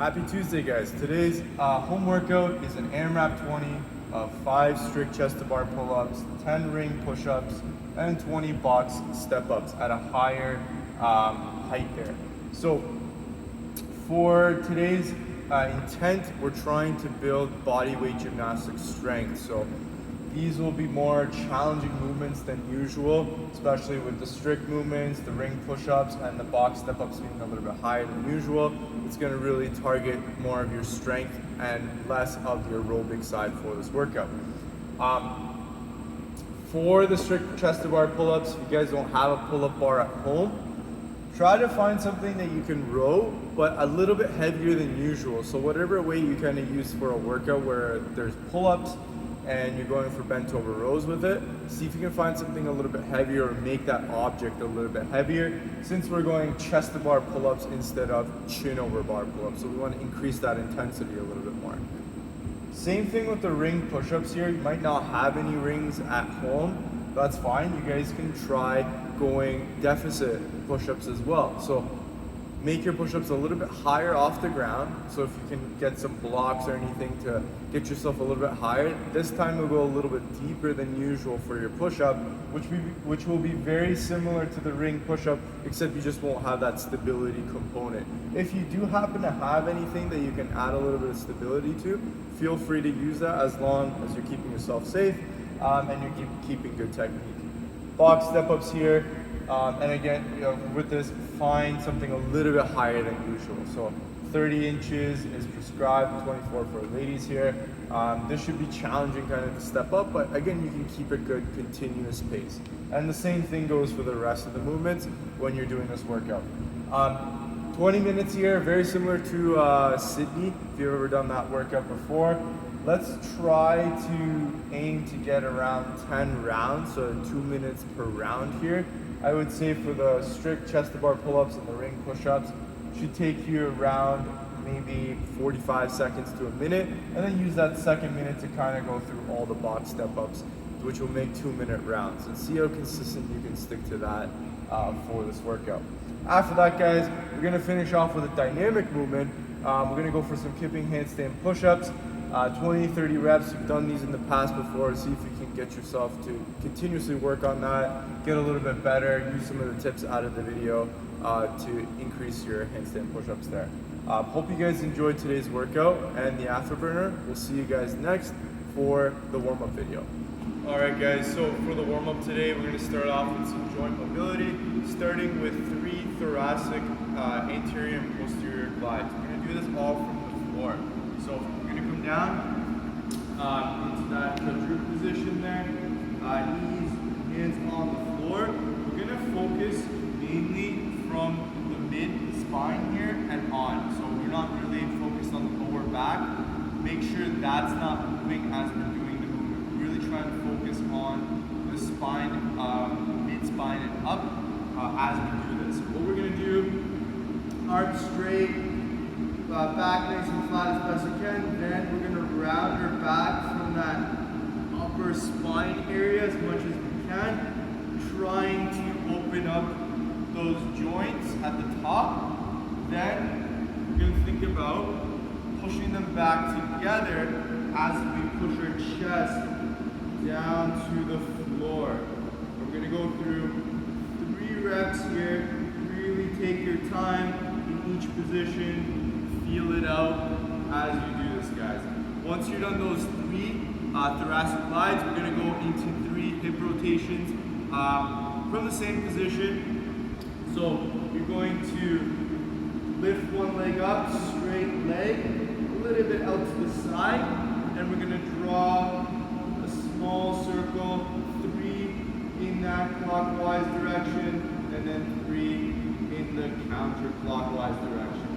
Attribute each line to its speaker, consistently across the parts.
Speaker 1: Happy Tuesday, guys. Today's home workout is an AMRAP 20 of 5 strict chest to bar pull-ups, 10 ring push-ups, and 20 box step-ups at a higher height there. So for today's intent, we're trying to build body weight gymnastics strength. So these will be more challenging movements than usual, especially with the strict movements, the ring push-ups, and the box step-ups being a little bit higher than usual. It's going to really target more of your strength and less of your aerobic side for this workout. For the strict chest to bar pull-ups, if you guys don't have a pull-up bar at home, try to find something that you can row, but a little bit heavier than usual. So whatever weight you kind of use for a workout where there's pull-ups, and you're going for bent over rows with it, see if you can find something a little bit heavier or make that object a little bit heavier, since we're going chest to bar pull-ups instead of chin over bar pull-ups. So we want to increase that intensity a little bit more. Same thing with the ring push-ups here. You might not have any rings at home. That's fine. You guys can try going deficit push-ups as well. So make your push-ups a little bit higher off the ground. So if you can get some blocks or anything to get yourself a little bit higher, this time we'll go a little bit deeper than usual for your push-up, which will be very similar to the ring push-up, except you just won't have that stability component. If you do happen to have anything that you can add a little bit of stability to, feel free to use that as long as you're keeping yourself safe and you're keeping good technique. Box step-ups here. And again, with this, find something a little bit higher than usual. So 30 inches is prescribed, 24 for ladies here. This should be challenging kind of to step up, but again, you can keep a good continuous pace. And the same thing goes for the rest of the movements when you're doing this workout. 20 minutes here, very similar to Sydney, if you've ever done that workout before. Let's try to aim to get around 10 rounds, so 2 minutes per round here. I would say for the strict chest to bar pull-ups and the ring push-ups, should take you around maybe 45 seconds to a minute, and then use that second minute to kind of go through all the box step-ups, which will make 2-minute rounds, and see how consistent you can stick to that for this workout. After that, guys, we're going to finish off with a dynamic movement. We're going to go for some kipping handstand push-ups. 20-30 reps. You've done these in the past before. See if you can get yourself to continuously work on that, get a little bit better, use some of the tips out of the video to increase your handstand push-ups there. Hope you guys enjoyed today's workout and the afterburner. We'll see you guys next for the warm-up video. Alright guys, so for the warm-up today, we're going to start off with some joint mobility, starting with 3 thoracic anterior and posterior glides. We're going to do this all from the floor. So we're going to come down into that quadruped position there, knees, hands on the floor. We're going to focus mainly from the mid-spine here and on. So we're not really focused on the lower back. Make sure that's not moving as we're doing the movement. We're really trying to focus on the spine, mid-spine and up as we do this. What we're going to do, arms straight, back nice and flat as best you can. Then we're going to round our back from that upper spine area as much as we can, trying to open up those joints at the top. Then we're going to think about pushing them back together as we push our chest down to the floor. We're going to go through 3 reps here. Really take your time in each position. Feel it out as you do this, guys. Once you're done those 3 thoracic glides, we're going to go into 3 hip rotations from the same position. So you're going to lift one leg up, straight leg, a little bit out to the side, and we're going to draw a small circle, 3 in that clockwise direction, and then 3 in the counterclockwise direction.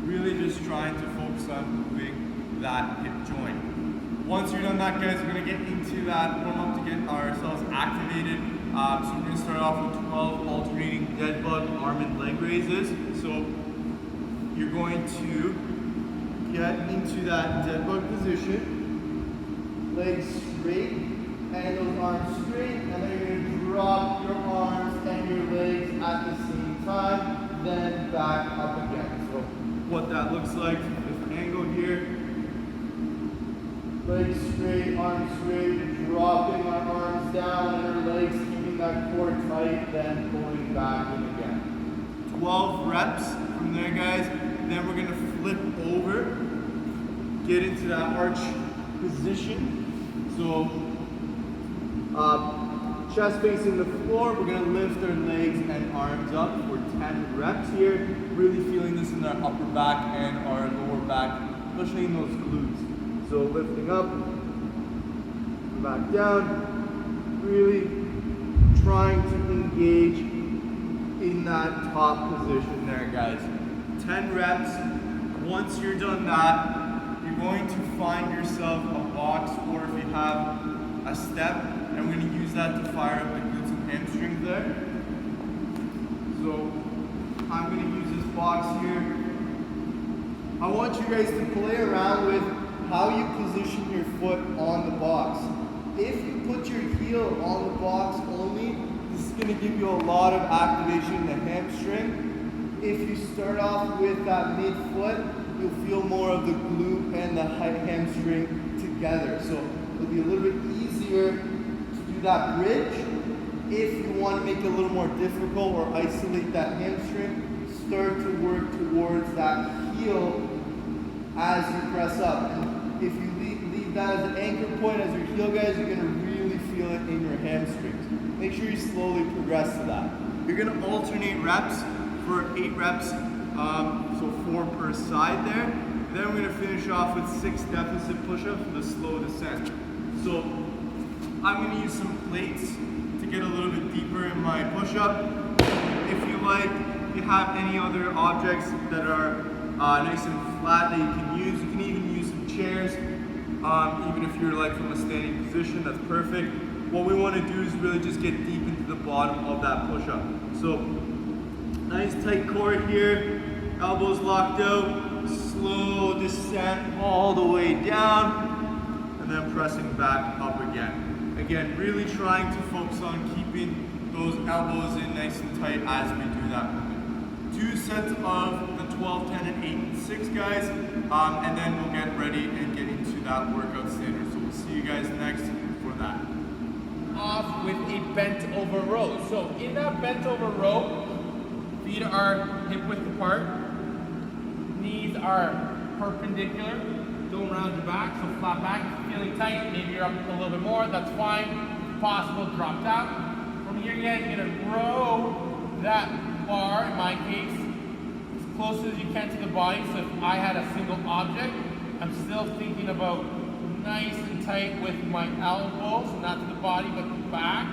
Speaker 1: Really just trying to focus on moving that hip joint. Once you're done that, guys, we're going to get into that warm-up to get ourselves activated. So we're going to start off with 12 alternating Deadbug arm and leg raises. So you're going to get into that Deadbug position, legs straight, and those arms straight, and then you're going to drop your arms and your legs at the same time, then back up again. So what that looks like Legs straight, arms straight, dropping our arms down and our legs, keeping that core tight, then pulling back in again. 12 reps from there, guys. Then we're gonna flip over, get into that arch position. So, chest facing the floor, we're gonna lift our legs and arms up for 10 reps here. Really feeling this in our upper back and our lower back, especially in those glutes. So lifting up, back down, really trying to engage in that top position there, guys. 10 reps. Once you're done that, you're going to find yourself a box, or if you have a step, and we're going to use that to fire up the glutes and hamstrings there. So I'm going to use this box here. I want you guys to play around with how you position your foot on the box. If you put your heel on the box only, this is going to give you a lot of activation in the hamstring. If you start off with that mid-foot, you'll feel more of the glute and the hamstring together. So it'll be a little bit easier to do that bridge. If you want to make it a little more difficult or isolate that hamstring, start to work towards that heel as you press up. And if you leave that as an anchor point, as your heel, guys, you're going to really feel it in your hamstrings. Make sure you slowly progress to that. You're going to alternate reps for 8 reps, so 4 per side there. Then we're going to finish off with 6 deficit push-ups with a slow descent. So I'm going to use some plates to get a little bit deeper in my push-up. If you like, if you have any other objects that are nice and flat that you can even use some chairs. Even if you're like from a standing position, that's perfect. What we want to do is really just get deep into the bottom of that push-up. So nice tight core here, elbows locked out, slow descent all the way down, and then pressing back up again. Again, really trying to focus on keeping those elbows in nice and tight as we do that movement. 2 sets of the 12, 10, and 8, and 6, guys, and then we'll get ready and get into that workout standard. So we'll see you guys next for that.
Speaker 2: Off with a bent over row. So in that bent over row, feet are hip width apart, knees are perpendicular, don't round your back, so flat back. If you're feeling tight, maybe you're up a little bit more, that's fine. If possible, drop down. From here, guys, you're gonna row that bar, in my case, as close as you can to the body. So if I had a single object, I'm still thinking about nice and tight with my elbows, not to the body, but the back,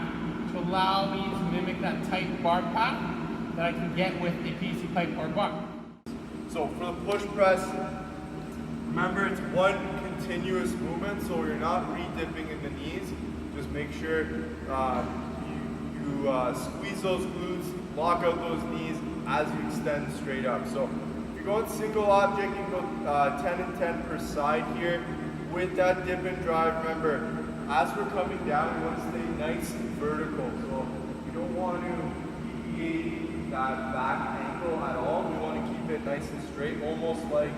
Speaker 2: to allow me to mimic that tight bar path that I can get with a PC pipe or bar.
Speaker 1: So for the push press, remember it's one continuous movement, so you're not re-dipping in the knees. Just make sure you squeeze those glutes, lock out those knees as you extend straight up. So if you're going single object, you can go 10 and 10 per side here. With that dip and drive, remember, as we're coming down, we want to stay nice and vertical. So you don't want to deviate that back ankle at all. We want to keep it nice and straight, almost like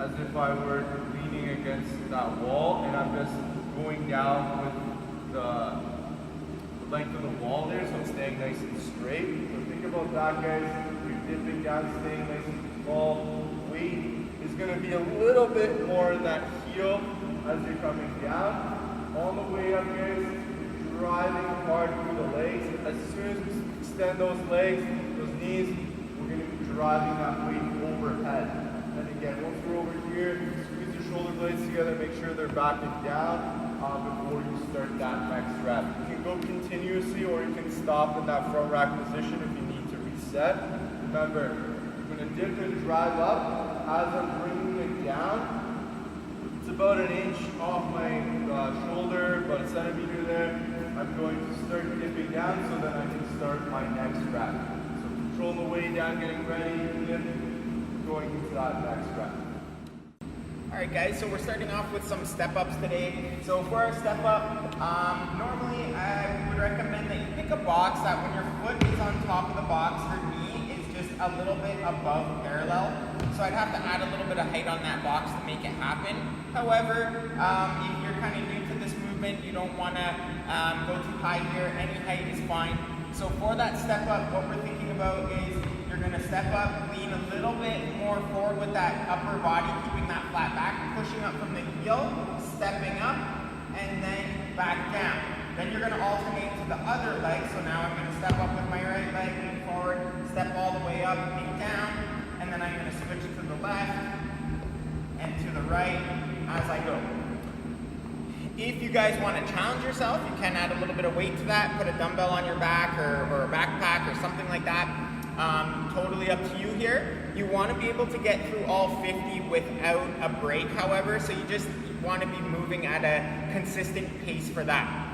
Speaker 1: as if I were leaning against that wall and I'm just going down with the length of the wall there, so I'm staying nice and straight. So think about that, guys. You're dipping down, staying nice and tall. Weight is going to be a little bit more in that heel as you're coming down. On the way up, guys, driving hard through the legs. As soon as we extend those legs, those knees, we're going to be driving that weight overhead. And again, once we're over here, squeeze your shoulder blades together, make sure they're back and down before you start that next rep. You can go continuously or you can stop in that front rack position if you need to reset. Remember, I'm going to dip and drive up. As I'm bringing it down, it's about an inch off my shoulder, about a centimeter there. I'm going to start dipping down so that I can start my next rep. So control the way down, getting ready, dip, going into that next rep.
Speaker 3: Alright guys, so we're starting off with some step-ups today. So for our step-up, normally I would recommend that you pick a box that when your foot is on top of the box, your knee is just a little bit above parallel. So I'd have to add a little bit of height on that box to make it happen. However, if you're kind of new to this movement, you don't want to go too high here, any height is fine. So for that step up, what we're thinking about is you're going to step up, lean a little bit more forward with that upper body, keeping that flat back, pushing up from the heel, stepping up, and then back down. Then you're going to alternate to the other leg. So now I'm going to step up with my right leg, lean forward, step all the way up, lean down, and then I'm going to switch to the left and to the right as I go. If you guys want to challenge yourself, you can add a little bit of weight to that, put a dumbbell on your back or a backpack or something like that. Totally up to you here. You want to be able to get through all 50 without a break, however, so you just want to be moving at a consistent pace for that.